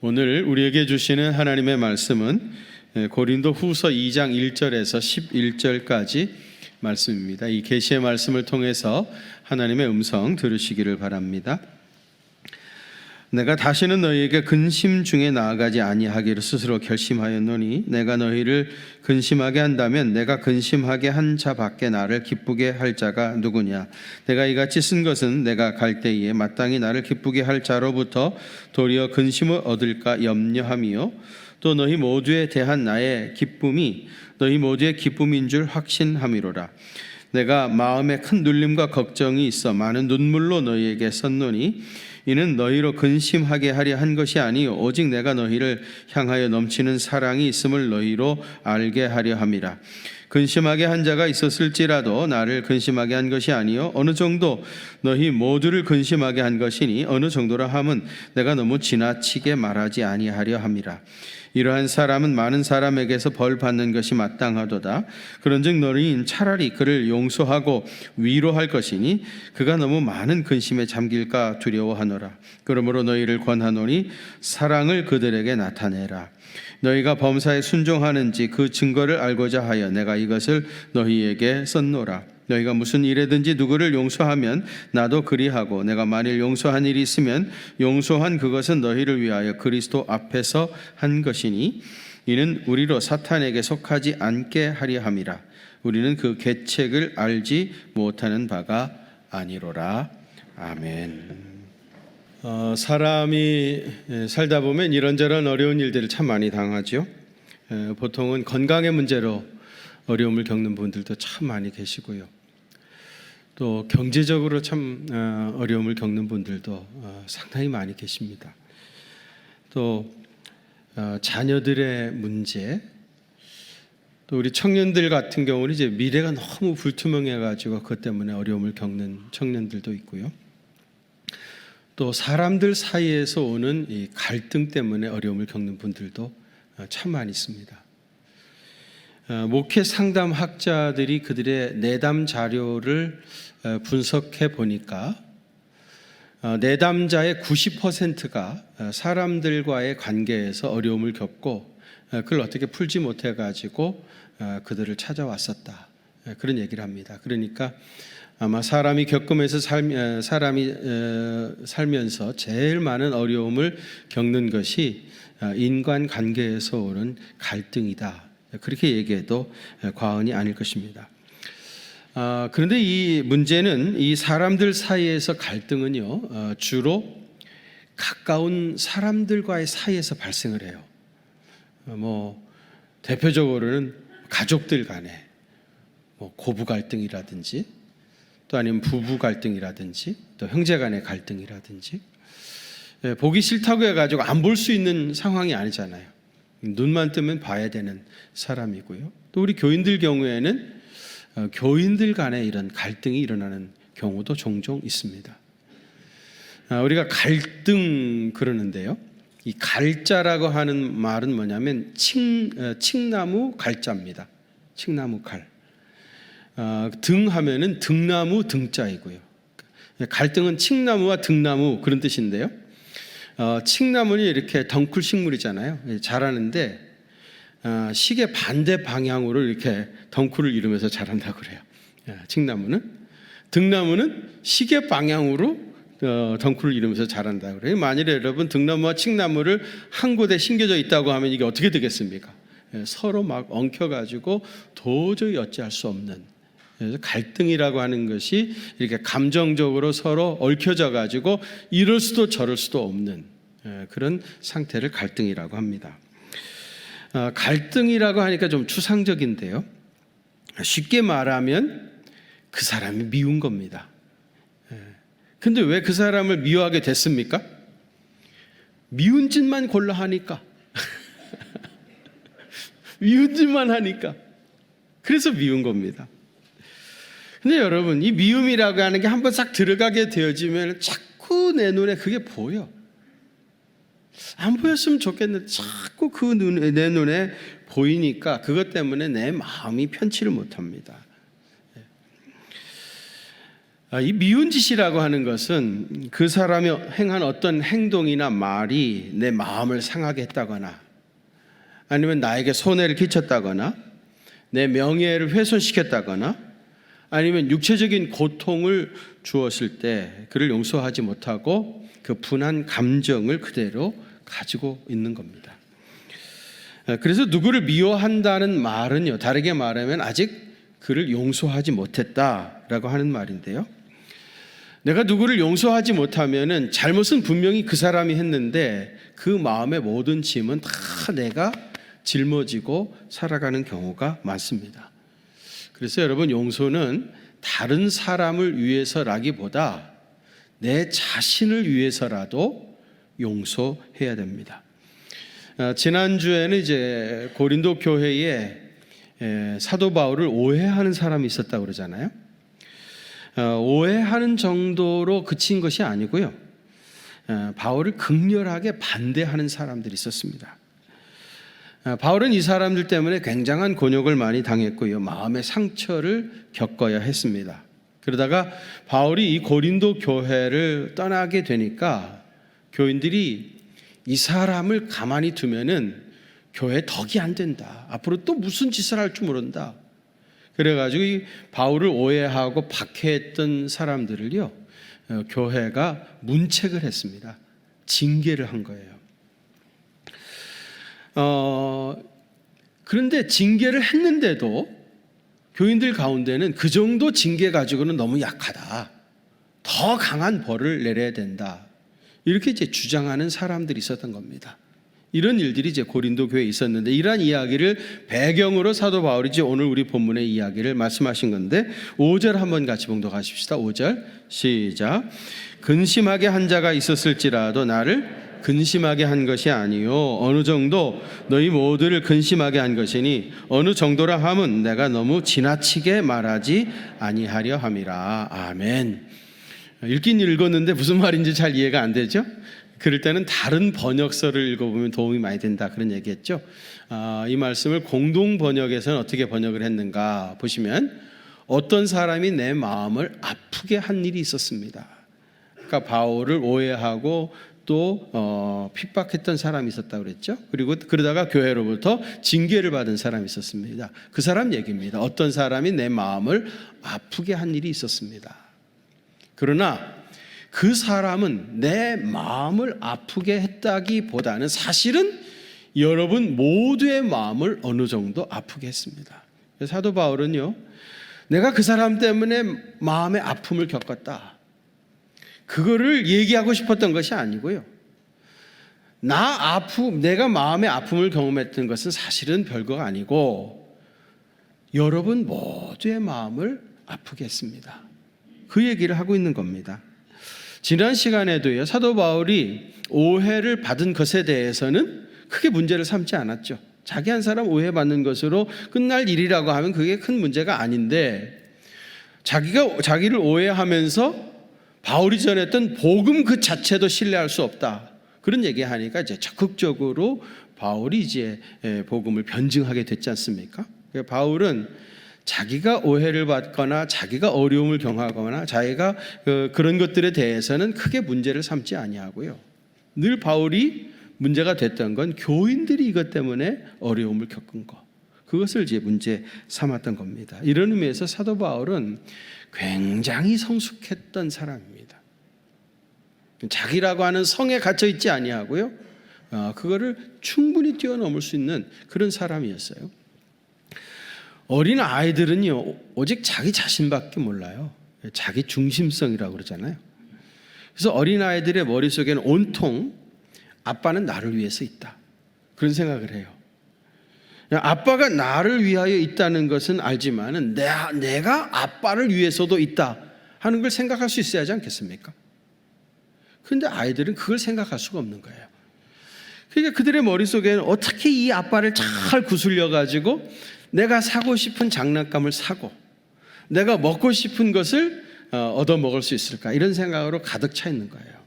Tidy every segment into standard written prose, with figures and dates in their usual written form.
오늘 우리에게 주시는 하나님의 말씀은 고린도 후서 2장 1절에서 11절까지 말씀입니다. 이 계시의 말씀을 통해서 하나님의 음성 들으시기를 바랍니다. 내가 다시는 너희에게 근심 중에 나아가지 아니하기를 스스로 결심하였노니 내가 너희를 근심하게 한다면 내가 근심하게 한 자 밖에 나를 기쁘게 할 자가 누구냐. 내가 이같이 쓴 것은 내가 갈 때에 마땅히 나를 기쁘게 할 자로부터 도리어 근심을 얻을까 염려함이요 또 너희 모두에 대한 나의 기쁨이 너희 모두의 기쁨인 줄 확신함이로라. 내가 마음에 큰 눌림과 걱정이 있어 많은 눈물로 너희에게 썼노니 이는 너희로 근심하게 하려 한 것이 아니요 오직 내가 너희를 향하여 넘치는 사랑이 있음을 너희로 알게 하려 함이라. 근심하게 한 자가 있었을지라도 나를 근심하게 한 것이 아니요 어느 정도 너희 모두를 근심하게 한 것이니 어느 정도라 함은 내가 너무 지나치게 말하지 아니하려 함이라. 이러한 사람은 많은 사람에게서 벌 받는 것이 마땅하도다. 그런즉 너희는 차라리 그를 용서하고 위로할 것이니 그가 너무 많은 근심에 잠길까 두려워하노라. 그러므로 너희를 권하노니 사랑을 그들에게 나타내라. 너희가 범사에 순종하는지 그 증거를 알고자 하여 내가 이것을 너희에게 썼노라. 너희가 무슨 일에든지 누구를 용서하면 나도 그리하고 내가 만일 용서한 일이 있으면 용서한 그것은 너희를 위하여 그리스도 앞에서 한 것이니 이는 우리로 사탄에게 속하지 않게 하려 함이라. 우리는 그 계책을 알지 못하는 바가 아니로라. 아멘. 사람이 살다 보면 이런저런 어려운 일들을 참 많이 당하죠. 보통은 건강의 문제로 어려움을 겪는 분들도 참 많이 계시고요. 또 경제적으로 참 어려움을 겪는 분들도 상당히 많이 계십니다. 또 자녀들의 문제, 또 우리 청년들 같은 경우는 이제 미래가 너무 불투명해가지고 그것 때문에 어려움을 겪는 청년들도 있고요. 또 사람들 사이에서 오는 이 갈등 때문에 어려움을 겪는 분들도 참 많이 있습니다. 목회 상담 학자들이 그들의 내담 자료를 분석해 보니까 내담자의 90%가 사람들과의 관계에서 어려움을 겪고 그걸 어떻게 풀지 못해 가지고 그들을 찾아왔었다. 그런 얘기를 합니다. 그러니까 아마 사람이 겪으면서 살면서 제일 많은 어려움을 겪는 것이 인간 관계에서 오는 갈등이다. 그렇게 얘기해도 과언이 아닐 것입니다. 그런데 이 문제는 이 사람들 사이에서 갈등은요 주로 가까운 사람들과의 사이에서 발생을 해요. 대표적으로는 가족들 간에 고부 갈등이라든지 또 아니면 부부 갈등이라든지 또 형제 간의 갈등이라든지 보기 싫다고 해가지고 안 볼 수 있는 상황이 아니잖아요. 눈만 뜨면 봐야 되는 사람이고요. 또 우리 교인들 경우에는 교인들 간에 이런 갈등이 일어나는 경우도 종종 있습니다. 우리가 갈등 그러는데요. 이 갈자라고 하는 말은 뭐냐면 칡나무 갈자입니다. 칡나무 칼. 등 하면은 등나무 등자이고요. 갈등은 칡나무와 등나무 그런 뜻인데요. 칡나무는 이렇게 덩쿨 식물이잖아요. 자라는데 시계 반대 방향으로 이렇게 덩쿨을 이루면서 자란다고 그래요. 칡나무는. 등나무는 시계 방향으로 덩쿨을 이루면서 자란다고 그래요. 만일에 여러분 등나무와 칡나무를 한 곳에 심겨져 있다고 하면 이게 어떻게 되겠습니까? 서로 막 엉켜가지고 도저히 어찌할 수 없는, 그래서 갈등이라고 하는 것이 이렇게 감정적으로 서로 얽혀져 가지고 이럴 수도 저럴 수도 없는 그런 상태를 갈등이라고 합니다. 갈등이라고 하니까 좀 추상적인데요. 쉽게 말하면 그 사람이 미운 겁니다. 근데 왜 그 사람을 미워하게 됐습니까? 미운 짓만 골라 하니까. 미운 짓만 하니까. 그래서 미운 겁니다. 근데 여러분, 이 미움이라고 하는 게 한번 싹 들어가게 되어지면 자꾸 내 눈에 그게 보여. 안 보였으면 좋겠는데 자꾸 내 눈에 보이니까 그것 때문에 내 마음이 편치를 못합니다. 이 미운 짓이라고 하는 것은 그 사람이 행한 어떤 행동이나 말이 내 마음을 상하게 했다거나 아니면 나에게 손해를 끼쳤다거나 내 명예를 훼손시켰다거나 아니면 육체적인 고통을 주었을 때 그를 용서하지 못하고 그 분한 감정을 그대로 가지고 있는 겁니다. 그래서 누구를 미워한다는 말은요, 다르게 말하면 아직 그를 용서하지 못했다라고 하는 말인데요. 내가 누구를 용서하지 못하면은 잘못은 분명히 그 사람이 했는데 그 마음의 모든 짐은 다 내가 짊어지고 살아가는 경우가 많습니다. 그래서 여러분, 용서는 다른 사람을 위해서라기보다 내 자신을 위해서라도 용서해야 됩니다. 지난주에는 이제 고린도 교회에 사도 바울을 오해하는 사람이 있었다고 그러잖아요. 오해하는 정도로 그친 것이 아니고요. 바울을 극렬하게 반대하는 사람들이 있었습니다. 바울은 이 사람들 때문에 굉장한 곤욕을 많이 당했고요. 마음의 상처를 겪어야 했습니다. 그러다가 바울이 이 고린도 교회를 떠나게 되니까 교인들이 이 사람을 가만히 두면은 교회 덕이 안 된다. 앞으로 또 무슨 짓을 할 줄 모른다. 그래가지고 이 바울을 오해하고 박해했던 사람들을요, 교회가 문책을 했습니다. 징계를 한 거예요. 그런데 징계를 했는데도 교인들 가운데는 그 정도 징계 가지고는 너무 약하다. 더 강한 벌을 내려야 된다. 이렇게 이제 주장하는 사람들이 있었던 겁니다. 이런 일들이 이제 고린도 교회에 있었는데 이러한 이야기를 배경으로 사도 바울이 이제 오늘 우리 본문의 이야기를 말씀하신 건데 5절 한번 같이 봉독하십시다. 5절 시작. 근심하게 한 자가 있었을지라도 나를 근심하게 한 것이 아니요 어느 정도 너희 모두를 근심하게 한 것이니 어느 정도라 함은 내가 너무 지나치게 말하지 아니하려 함이라. 아멘. 읽긴 읽었는데 무슨 말인지 잘 이해가 안 되죠? 그럴 때는 다른 번역서를 읽어보면 도움이 많이 된다 그런 얘기했죠. 이 말씀을 공동 번역에서는 어떻게 번역을 했는가 보시면 어떤 사람이 내 마음을 아프게 한 일이 있었습니다. 그러니까 바울을 오해하고 또 핍박했던 사람이 있었다고 그랬죠. 그리고 그러다가 교회로부터 징계를 받은 사람이 있었습니다. 그 사람 얘기입니다. 어떤 사람이 내 마음을 아프게 한 일이 있었습니다. 그러나 그 사람은 내 마음을 아프게 했다기보다는 사실은 여러분 모두의 마음을 어느 정도 아프게 했습니다. 사도 바울은요, 내가 그 사람 때문에 마음의 아픔을 겪었다. 그거를 얘기하고 싶었던 것이 아니고요. 내가 마음의 아픔을 경험했던 것은 사실은 별거가 아니고 여러분 모두의 마음을 아프게 했습니다. 그 얘기를 하고 있는 겁니다. 지난 시간에도요, 사도 바울이 오해를 받은 것에 대해서는 크게 문제를 삼지 않았죠. 자기 한 사람 오해받는 것으로 끝날 일이라고 하면 그게 큰 문제가 아닌데 자기를 오해하면서 바울이 전했던 복음 그 자체도 신뢰할 수 없다. 그런 얘기하니까 이제 적극적으로 바울이 이제 복음을 변증하게 됐지 않습니까? 바울은 자기가 오해를 받거나 자기가 어려움을 경험하거나 자기가 그런 것들에 대해서는 크게 문제를 삼지 아니하고요. 늘 바울이 문제가 됐던 건 교인들이 이것 때문에 어려움을 겪은 것, 그것을 이제 문제 삼았던 겁니다. 이런 의미에서 사도 바울은 굉장히 성숙했던 사람입니다. 자기라고 하는 성에 갇혀 있지 아니하고요. 그거를 충분히 뛰어넘을 수 있는 그런 사람이었어요. 어린 아이들은요, 오직 자기 자신밖에 몰라요. 자기 중심성이라고 그러잖아요. 그래서 어린 아이들의 머릿속에는 온통 아빠는 나를 위해서 있다, 그런 생각을 해요. 아빠가 나를 위하여 있다는 것은 알지만은 내가 아빠를 위해서도 있다 하는 걸 생각할 수 있어야 하지 않겠습니까? 그런데 아이들은 그걸 생각할 수가 없는 거예요. 그러니까 그들의 머릿속에는 어떻게 이 아빠를 잘 구슬려 가지고 내가 사고 싶은 장난감을 사고 내가 먹고 싶은 것을 얻어먹을 수 있을까, 이런 생각으로 가득 차 있는 거예요.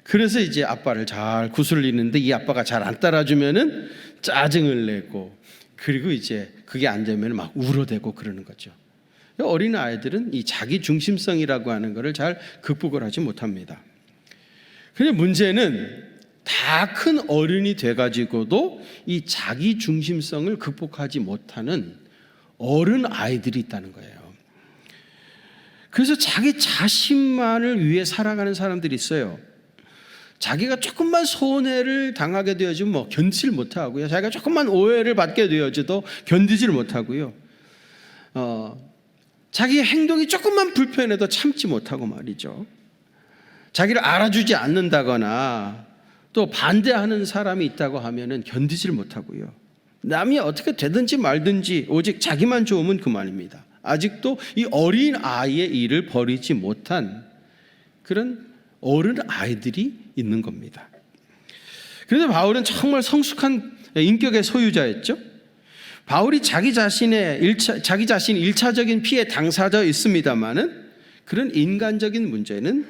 그래서 이제 아빠를 잘 구슬리는데 이 아빠가 잘 안 따라주면은 짜증을 내고, 그리고 이제 그게 안 되면 막 울어대고 그러는 거죠. 어린 아이들은 이 자기 중심성이라고 하는 것을 잘 극복을 하지 못합니다. 그런데 문제는 다 큰 어른이 돼가지고도 이 자기 중심성을 극복하지 못하는 어른 아이들이 있다는 거예요. 그래서 자기 자신만을 위해 살아가는 사람들이 있어요. 자기가 조금만 손해를 당하게 되어지면 뭐 견디질 못하고요. 자기가 조금만 오해를 받게 되어져도 견디질 못하고요. 자기의 행동이 조금만 불편해도 참지 못하고 말이죠. 자기를 알아주지 않는다거나 또 반대하는 사람이 있다고 하면은 견디질 못하고요. 남이 어떻게 되든지 말든지 오직 자기만 좋으면 그만입니다. 아직도 이 어린 아이의 일을 버리지 못한 그런 어른 아이들이 있는 겁니다. 그런데 바울은 정말 성숙한 인격의 소유자였죠. 바울이 자기 자신이 1차적인 피해 당사자 있습니다만은 그런 인간적인 문제는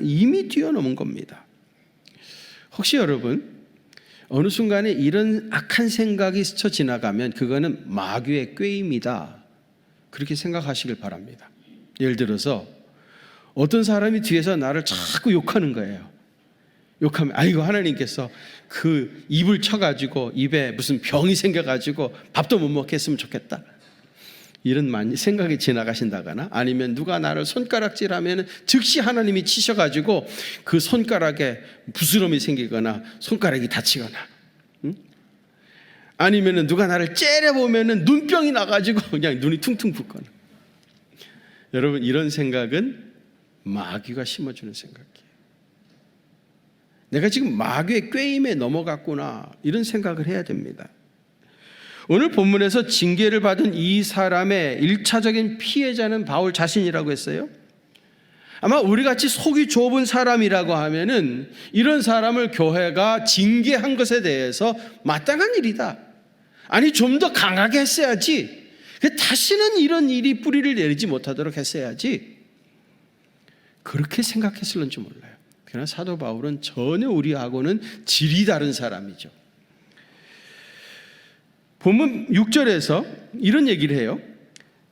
이미 뛰어넘은 겁니다. 혹시 여러분 어느 순간에 이런 악한 생각이 스쳐 지나가면 그거는 마귀의 꾀입니다. 그렇게 생각하시길 바랍니다. 예를 들어서 어떤 사람이 뒤에서 나를 자꾸 욕하는 거예요. 욕하면 아이고 하나님께서 그 입을 쳐가지고 입에 무슨 병이 생겨가지고 밥도 못 먹게 했으면 좋겠다. 이런 생각이 지나가신다거나 아니면 누가 나를 손가락질하면 즉시 하나님이 치셔가지고 그 손가락에 부스럼이 생기거나 손가락이 다치거나 아니면 누가 나를 째려보면 눈병이 나가지고 그냥 눈이 퉁퉁 붓거나. 여러분 이런 생각은 마귀가 심어주는 생각이에요. 내가 지금 마귀의 꾀임에 넘어갔구나 이런 생각을 해야 됩니다. 오늘 본문에서 징계를 받은 이 사람의 1차적인 피해자는 바울 자신이라고 했어요. 아마 우리같이 속이 좁은 사람이라고 하면은 이런 사람을 교회가 징계한 것에 대해서 마땅한 일이다. 아니 좀 더 강하게 했어야지. 다시는 이런 일이 뿌리를 내리지 못하도록 했어야지. 그렇게 생각했을는지 몰라요. 그러나 사도 바울은 전혀 우리하고는 질이 다른 사람이죠. 본문 6절에서 이런 얘기를 해요.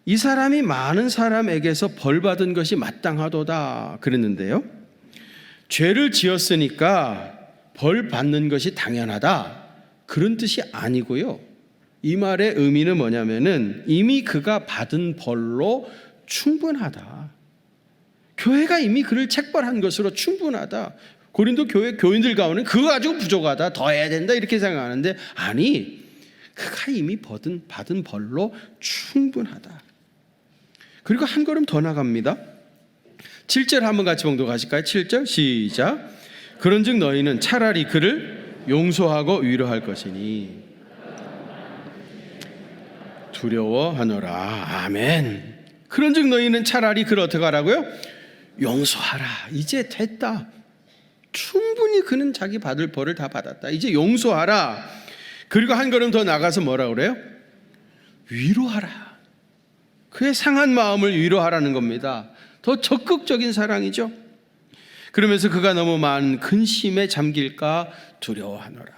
이 사람이 많은 사람에게서 벌받은 것이 마땅하도다 그랬는데요. 죄를 지었으니까 벌 받는 것이 당연하다 그런 뜻이 아니고요. 이 말의 의미는 뭐냐면은 이미 그가 받은 벌로 충분하다. 교회가 이미 그를 책벌한 것으로 충분하다. 고린도 교회 교인들 가운데 그거 가지고 부족하다. 더 해야 된다 이렇게 생각하는데 아니 그가 이미 받은 벌로 충분하다. 그리고 한 걸음 더 나갑니다. 7절 한번 같이 봉독하실까요? 7절 시작. 그런즉 너희는 차라리 그를 용서하고 위로할 것이니 두려워하노라. 아멘. 그런즉 너희는 차라리 그를 어떻게 하라고요? 용서하라. 이제 됐다. 충분히 그는 자기 받을 벌을 다 받았다. 이제 용서하라. 그리고 한 걸음 더 나가서 뭐라 그래요? 위로하라. 그의 상한 마음을 위로하라는 겁니다. 더 적극적인 사랑이죠. 그러면서 그가 너무 많은 근심에 잠길까 두려워하노라.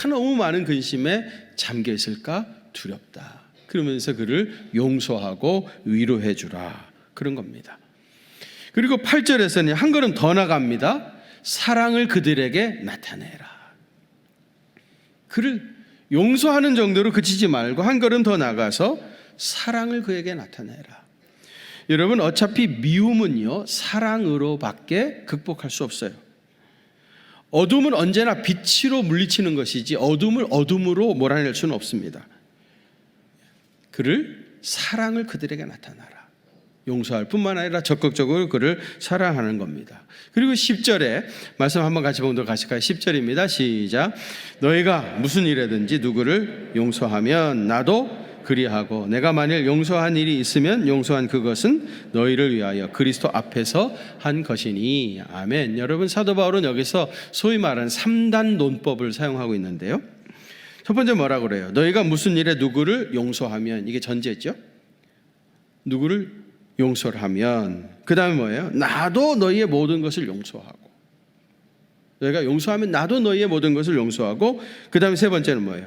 너무 많은 근심에 잠겨 있을까 두렵다. 그러면서 그를 용서하고 위로해 주라. 그런 겁니다. 그리고 8절에서는 한 걸음 더 나갑니다. 사랑을 그들에게 나타내라. 그를 용서하는 정도로 그치지 말고 한 걸음 더 나가서 사랑을 그에게 나타내라. 여러분 어차피 미움은요 사랑으로밖에 극복할 수 없어요. 어둠은 언제나 빛으로 물리치는 것이지 어둠을 어둠으로 몰아낼 수는 없습니다. 그를 사랑을 그들에게 나타내라. 용서할 뿐만 아니라 적극적으로 그를 사랑하는 겁니다. 그리고 10절에 말씀 한번 같이 보도록 하실까요? 10절입니다. 시작. 너희가 무슨 일이든지 누구를 용서하면 나도 그리하고 내가 만일 용서한 일이 있으면 용서한 그것은 너희를 위하여 그리스도 앞에서 한 것이니. 아멘. 여러분 사도 바울은 여기서 소위 말하는 3단 논법을 사용하고 있는데요. 첫 번째 뭐라고 그래요? 너희가 무슨 일에 누구를 용서하면, 이게 전제죠. 누구를 용서를 하면, 그 다음에 뭐예요? 나도 너희의 모든 것을 용서하고. 너희가 용서하면 나도 너희의 모든 것을 용서하고, 그 다음에 세 번째는 뭐예요?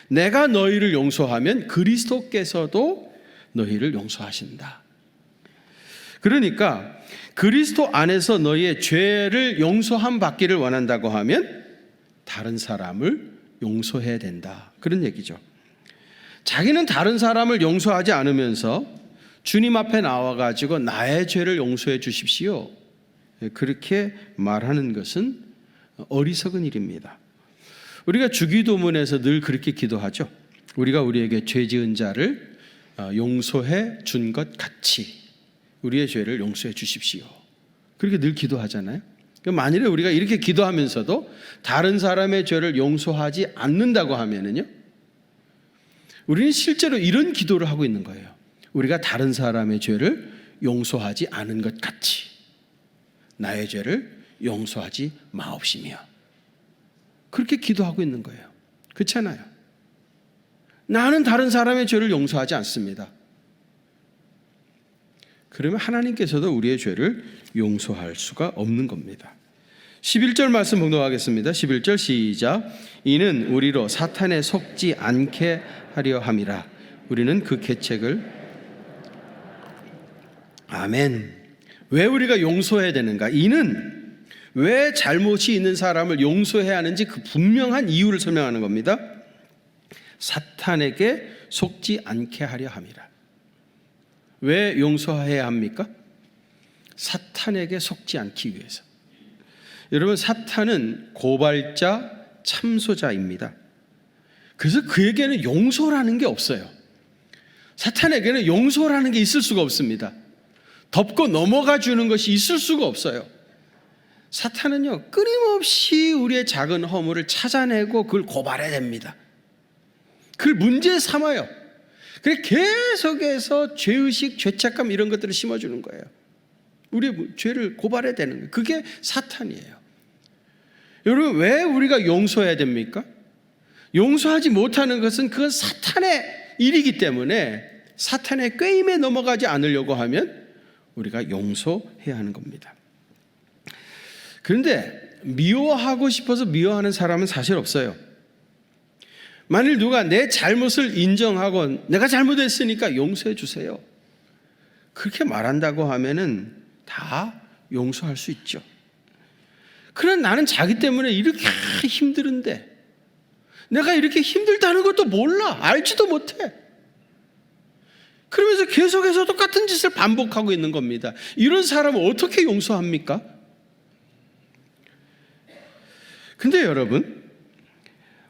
내가 너희를 용서하면 그리스도께서도 너희를 용서하신다. 그러니까 그리스도 안에서 너희의 죄를 용서함 받기를 원한다고 하면 다른 사람을 용서해야 된다. 그런 얘기죠. 자기는 다른 사람을 용서하지 않으면서 주님 앞에 나와가지고 나의 죄를 용서해 주십시오, 그렇게 말하는 것은 어리석은 일입니다. 우리가 주기도문에서 늘 그렇게 기도하죠. 우리가 우리에게 죄 지은 자를 용서해 준 것 같이 우리의 죄를 용서해 주십시오, 그렇게 늘 기도하잖아요. 만일에 우리가 이렇게 기도하면서도 다른 사람의 죄를 용서하지 않는다고 하면은요, 우리는 실제로 이런 기도를 하고 있는 거예요. 우리가 다른 사람의 죄를 용서하지 않은 것 같이 나의 죄를 용서하지 마옵시며, 그렇게 기도하고 있는 거예요. 그렇잖아요. 나는 다른 사람의 죄를 용서하지 않습니다. 그러면 하나님께서도 우리의 죄를 용서할 수가 없는 겁니다. 11절 말씀 봉독하겠습니다. 11절 시작. 이는 우리로 사탄에 속지 않게 하려 함이라. 우리는 그 계책을 아멘. 왜 우리가 용서해야 되는가? 이는 왜 잘못이 있는 사람을 용서해야 하는지 그 분명한 이유를 설명하는 겁니다. 사탄에게 속지 않게 하려 함이라. 왜 용서해야 합니까? 사탄에게 속지 않기 위해서. 여러분, 사탄은 고발자, 참소자입니다. 그래서 그에게는 용서라는 게 없어요. 사탄에게는 용서라는 게 있을 수가 없습니다. 덮고 넘어가 주는 것이 있을 수가 없어요. 사탄은요, 끊임없이 우리의 작은 허물을 찾아내고 그걸 고발해야 됩니다. 그걸 문제 삼아요. 그래 계속해서 죄의식, 죄책감 이런 것들을 심어주는 거예요. 우리의 죄를 고발해야 되는 거예요. 그게 사탄이에요. 여러분, 왜 우리가 용서해야 됩니까? 용서하지 못하는 것은 그건 사탄의 일이기 때문에 사탄의 꾀임에 넘어가지 않으려고 하면 우리가 용서해야 하는 겁니다. 그런데 미워하고 싶어서 미워하는 사람은 사실 없어요. 만일 누가 내 잘못을 인정하고 내가 잘못했으니까 용서해 주세요, 그렇게 말한다고 하면은 다 용서할 수 있죠. 그러나 나는 자기 때문에 이렇게 힘들은데 내가 이렇게 힘들다는 것도 몰라, 알지도 못해. 그러면서 계속해서 똑같은 짓을 반복하고 있는 겁니다. 이런 사람을 어떻게 용서합니까? 근데 여러분,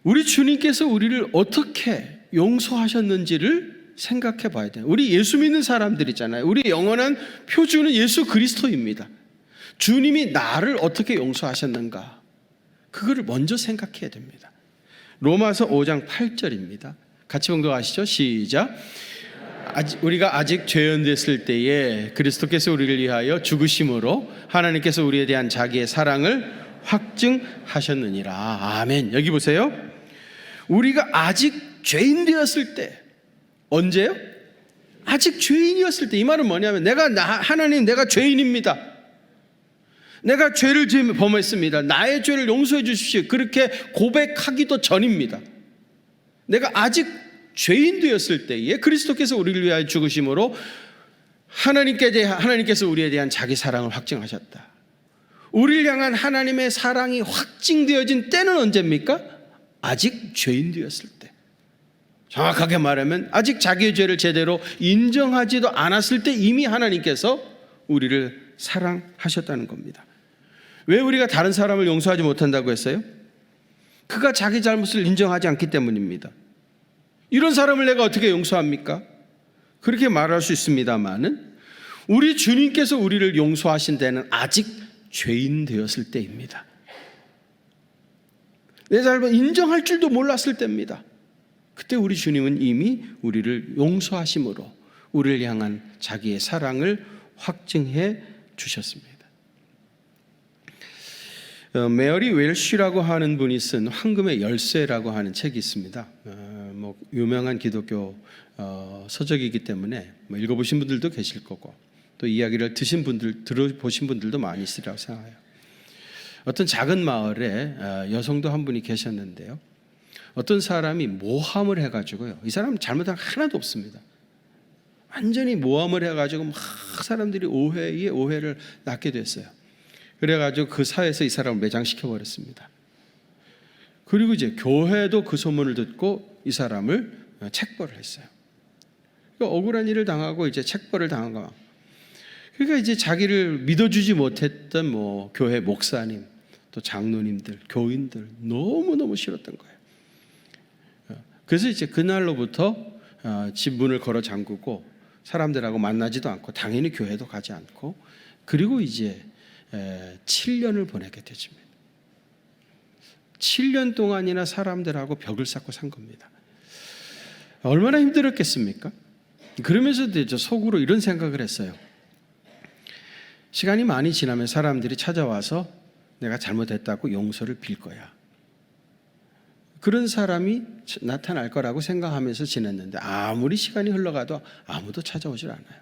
우리 주님께서 우리를 어떻게 용서하셨는지를 생각해 봐야 돼요. 우리 예수 믿는 사람들이잖아요. 우리 영원한 표준은 예수 그리스도입니다. 주님이 나를 어떻게 용서하셨는가, 그거를 먼저 생각해야 됩니다. 로마서 5장 8절입니다. 같이 봉독하시죠. 시작. 우리가 아직 죄인됐을 때에 그리스도께서 우리를 위하여 죽으심으로 하나님께서 우리에 대한 자기의 사랑을 확증하셨느니라. 아멘. 여기 보세요. 우리가 아직 죄인 되었을 때, 언제요? 아직 죄인이었을 때. 이 말은 뭐냐면 하나님, 내가 죄인입니다. 내가 죄를 범했습니다. 나의 죄를 용서해 주십시오, 그렇게 고백하기도 전입니다. 내가 아직 죄인 되었을 때에 그리스도께서 우리를 위하여 죽으심으로 하나님께서 우리에 대한 자기 사랑을 확증하셨다. 우리를 향한 하나님의 사랑이 확증되어진 때는 언제입니까? 아직 죄인 되었을 때. 정확하게 말하면 아직 자기의 죄를 제대로 인정하지도 않았을 때 이미 하나님께서 우리를 사랑하셨다는 겁니다. 왜 우리가 다른 사람을 용서하지 못한다고 했어요? 그가 자기 잘못을 인정하지 않기 때문입니다. 이런 사람을 내가 어떻게 용서합니까? 그렇게 말할 수 있습니다만은 우리 주님께서 우리를 용서하신 데는 아직 죄인 되었을 때입니다. 내 잘못 인정할 줄도 몰랐을 때입니다. 그때 우리 주님은 이미 우리를 용서하심으로 우리를 향한 자기의 사랑을 확증해 주셨습니다. 메어리 웰쉬라고 하는 분이 쓴 황금의 열쇠라고 하는 책이 있습니다. 유명한 기독교 서적이기 때문에 읽어보신 분들도 계실 거고 또 이야기를 들어보신 분들도 많이 있으리라고 생각해요. 어떤 작은 마을에 여성도 한 분이 계셨는데요, 어떤 사람이 모함을 해가지고요, 이 사람은 잘못한 거 하나도 없습니다. 완전히 모함을 해가지고 막 사람들이 오해 위에 오해를 낳게 됐어요. 그래가지고 그 사회에서 이 사람을 매장시켜 버렸습니다. 그리고 이제 교회도 그 소문을 듣고 이 사람을 책벌을 했어요. 그러니까 억울한 일을 당하고 이제 책벌을 당한 거. 그러니까 이제 자기를 믿어주지 못했던 교회 목사님, 또 장로님들, 교인들 너무너무 싫었던 거예요. 그래서 이제 그날로부터 집 문을 걸어 잠그고 사람들하고 만나지도 않고 당연히 교회도 가지 않고 그리고 이제 7년을 보내게 되집니다. 7년 동안이나 사람들하고 벽을 쌓고 산 겁니다. 얼마나 힘들었겠습니까? 그러면서도 이제 속으로 이런 생각을 했어요. 시간이 많이 지나면 사람들이 찾아와서 내가 잘못했다고 용서를 빌 거야. 그런 사람이 나타날 거라고 생각하면서 지냈는데 아무리 시간이 흘러가도 아무도 찾아오질 않아요.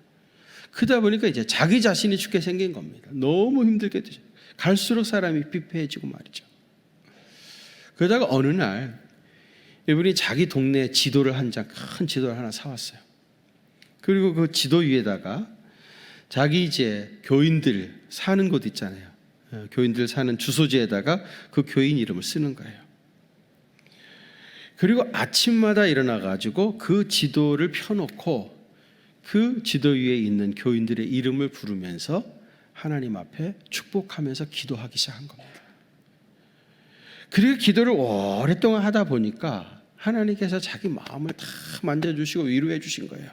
그러다 보니까 이제 자기 자신이 죽게 생긴 겁니다. 너무 힘들게 되죠. 갈수록 사람이 피폐해지고 말이죠. 그러다가 어느 날 이분이 자기 동네에 지도를 한 장, 큰 지도를 하나 사왔어요. 그리고 그 지도 위에다가 자기 이제 교인들 사는 곳 있잖아요. 교인들 사는 주소지에다가 그 교인 이름을 쓰는 거예요. 그리고 아침마다 일어나가지고 그 지도를 펴놓고 그 지도 위에 있는 교인들의 이름을 부르면서 하나님 앞에 축복하면서 기도하기 시작한 겁니다. 그리고 기도를 오랫동안 하다 보니까 하나님께서 자기 마음을 다 만져주시고 위로해 주신 거예요.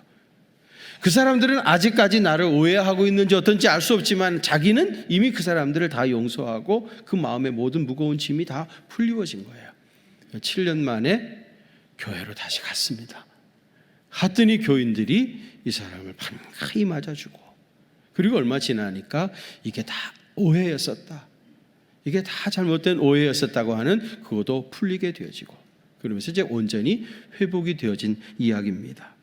그 사람들은 아직까지 나를 오해하고 있는지 어떤지 알 수 없지만 자기는 이미 그 사람들을 다 용서하고 그 마음의 모든 무거운 짐이 다 풀리워진 거예요. 7년 만에 교회로 다시 갔습니다. 갔더니 교인들이 이 사람을 반가이 맞아주고 그리고 얼마 지나니까 이게 다 오해였었다. 이게 다 잘못된 오해였었다고 하는 그것도 풀리게 되어지고 그러면서 이제 온전히 회복이 되어진 이야기입니다.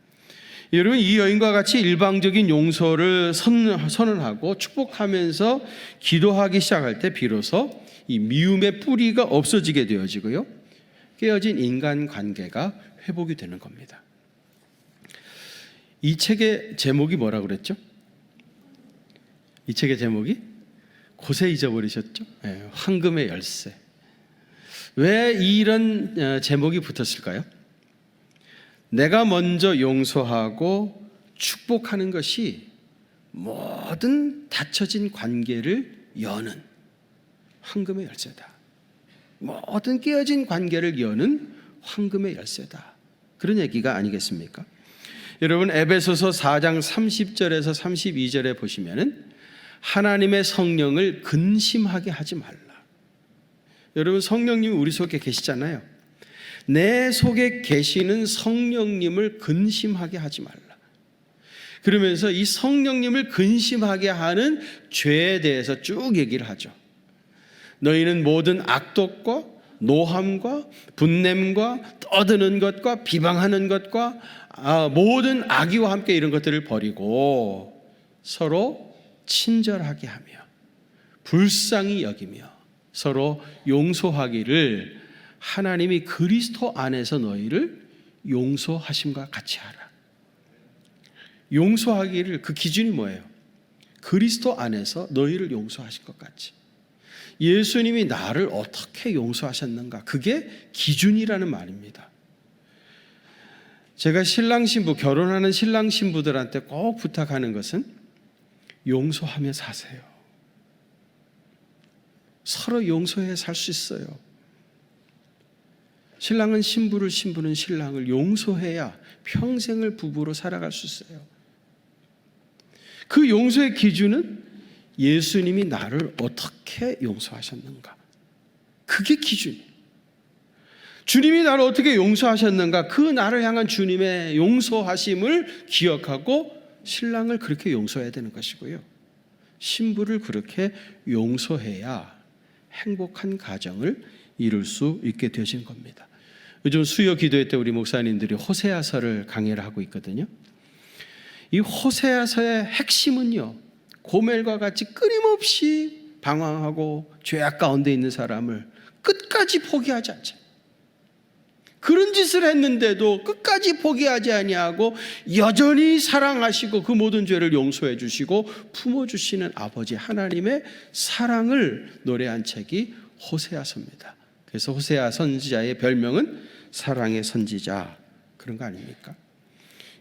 여러분 이 여인과 같이 일방적인 용서를 선언하고 축복하면서 기도하기 시작할 때 비로소 이 미움의 뿌리가 없어지게 되어지고요. 깨어진 인간관계가 회복이 되는 겁니다. 이 책의 제목이 뭐라고 그랬죠? 이 책의 제목이 곳에 잊어버리셨죠? 네, 황금의 열쇠. 왜 이런 제목이 붙었을까요? 내가 먼저 용서하고 축복하는 것이 모든 닫혀진 관계를 여는 황금의 열쇠다. 모든 깨어진 관계를 여는 황금의 열쇠다. 그런 얘기가 아니겠습니까? 여러분 에베소서 4장 30절에서 32절에 보시면은 하나님의 성령을 근심하게 하지 말라. 여러분 성령님이 우리 속에 계시잖아요. 내 속에 계시는 성령님을 근심하게 하지 말라. 그러면서 이 성령님을 근심하게 하는 죄에 대해서 쭉 얘기를 하죠. 너희는 모든 악독과 노함과 분냄과 떠드는 것과 비방하는 것과 모든 악의와 함께 이런 것들을 버리고 서로 친절하게 하며 불쌍히 여기며 서로 용서하기를 하나님이 그리스도 안에서 너희를 용서하심과 같이 하라. 용서하기를 그 기준이 뭐예요? 그리스도 안에서 너희를 용서하신 것 같이. 예수님이 나를 어떻게 용서하셨는가? 그게 기준이라는 말입니다. 제가 신랑 신부, 결혼하는 신랑 신부들한테 꼭 부탁하는 것은 용서하며 사세요. 서로 용서해 살 수 있어요. 신랑은 신부를, 신부는 신랑을 용서해야 평생을 부부로 살아갈 수 있어요. 그 용서의 기준은 예수님이 나를 어떻게 용서하셨는가? 그게 기준이에요. 주님이 나를 어떻게 용서하셨는가? 그 나를 향한 주님의 용서하심을 기억하고 신랑을 그렇게 용서해야 되는 것이고요. 신부를 그렇게 용서해야 행복한 가정을 이룰 수 있게 되신 겁니다. 요즘 수요 기도회 때 우리 목사님들이 호세아서를 강의를 하고 있거든요. 이 호세아서의 핵심은요, 고멜과 같이 끊임없이 방황하고 죄악 가운데 있는 사람을 끝까지 포기하지 않죠. 그런 그런 짓을 했는데도 끝까지 포기하지 아니하고 여전히 사랑하시고 그 모든 죄를 용서해 주시고 품어주시는 아버지 하나님의 사랑을 노래한 책이 호세아서입니다. 그래서 호세아 선지자의 별명은 사랑의 선지자, 그런 거 아닙니까?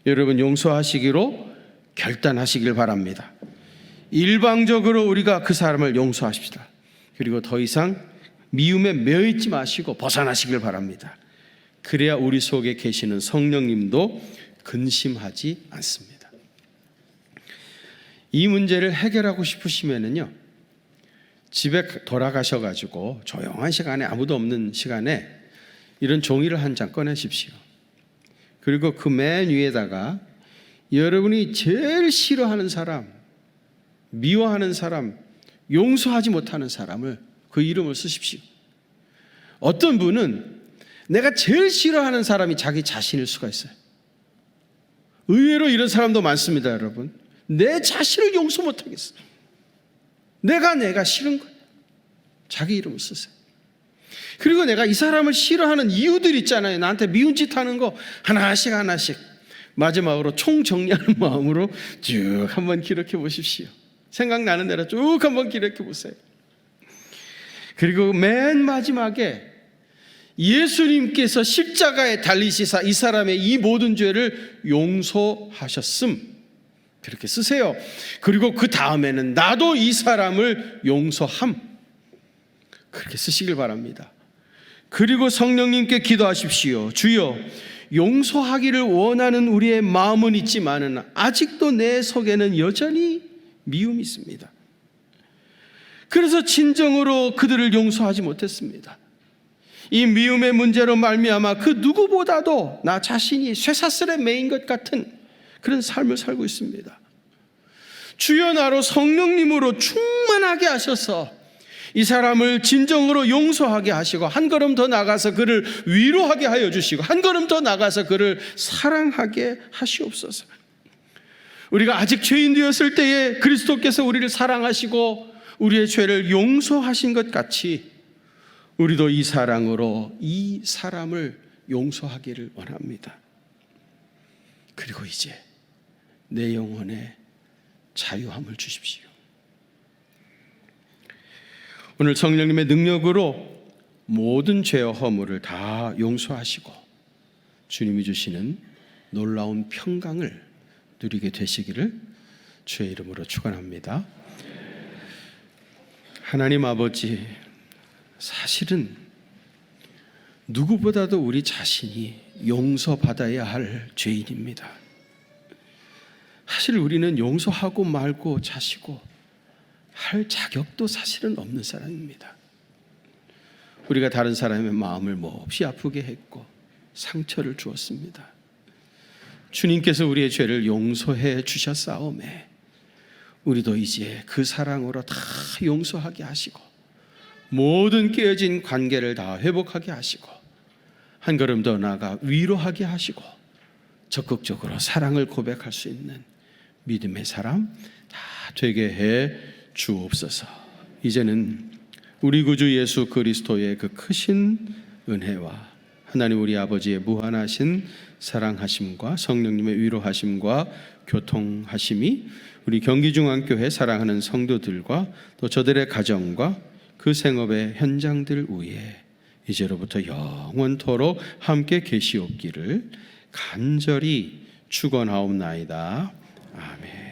여러분, 용서하시기로 결단하시길 바랍니다. 일방적으로 우리가 그 사람을 용서하십시다. 그리고 더 이상 미움에 매여있지 마시고 벗어나시길 바랍니다. 그래야 우리 속에 계시는 성령님도 근심하지 않습니다. 이 문제를 해결하고 싶으시면은요, 집에 돌아가셔가지고 조용한 시간에, 아무도 없는 시간에 이런 종이를 한 장 꺼내십시오. 그리고 그 맨 위에다가 여러분이 제일 싫어하는 사람, 미워하는 사람, 용서하지 못하는 사람을 그 이름을 쓰십시오. 어떤 분은 내가 제일 싫어하는 사람이 자기 자신일 수가 있어요. 의외로 이런 사람도 많습니다, 여러분. 내 자신을 용서 못하겠어. 내가 싫은 거예요. 자기 이름을 쓰세요. 그리고 내가 이 사람을 싫어하는 이유들 있잖아요. 나한테 미운 짓 하는 거 하나씩 마지막으로 총정리하는 마음으로 쭉 한번 기록해 보십시오. 생각나는 대로 쭉 한번 기록해 보세요. 그리고 맨 마지막에 예수님께서 십자가에 달리시사 이 사람의 이 모든 죄를 용서하셨음, 그렇게 쓰세요. 그리고 그 다음에는 나도 이 사람을 용서함, 그렇게 쓰시길 바랍니다. 그리고 성령님께 기도하십시오. 주여, 용서하기를 원하는 우리의 마음은 있지만은 아직도 내 속에는 여전히 미움이 있습니다. 그래서 진정으로 그들을 용서하지 못했습니다. 이 미움의 문제로 말미암아 그 누구보다도 나 자신이 쇠사슬에 매인 것 같은 그런 삶을 살고 있습니다. 주여, 나로 성령님으로 충만하게 하셔서 이 사람을 진정으로 용서하게 하시고 한 걸음 더 나가서 그를 위로하게 하여 주시고 한 걸음 더 나가서 그를 사랑하게 하시옵소서. 우리가 아직 죄인 되었을 때에 그리스도께서 우리를 사랑하시고 우리의 죄를 용서하신 것 같이 우리도 이 사랑으로 이 사람을 용서하기를 원합니다. 그리고 이제 내 영혼에 자유함을 주십시오. 오늘 성령님의 능력으로 모든 죄와 허물을 다 용서하시고 주님이 주시는 놀라운 평강을 누리게 되시기를 주의 이름으로 축원합니다. 하나님 아버지, 사실은 누구보다도 우리 자신이 용서받아야 할 죄인입니다. 사실 우리는 용서하고 말고 자시고 할 자격도 사실은 없는 사람입니다. 우리가 다른 사람의 마음을 몹시 아프게 했고 상처를 주었습니다. 주님께서 우리의 죄를 용서해 주셨사오매 우리도 이제 그 사랑으로 다 용서하게 하시고 모든 깨어진 관계를 다 회복하게 하시고 한 걸음 더 나아가 위로하게 하시고 적극적으로 사랑을 고백할 수 있는 믿음의 사람 다 되게 해 주옵소서. 이제는 우리 구주 예수 그리스도의 그 크신 은혜와 하나님 우리 아버지의 무한하신 사랑하심과 성령님의 위로하심과 교통하심이 우리 경기중앙교회 사랑하는 성도들과 또 저들의 가정과 그 생업의 현장들 위에 이제로부터 영원토록 함께 계시옵기를 간절히 축원하옵나이다. 아멘.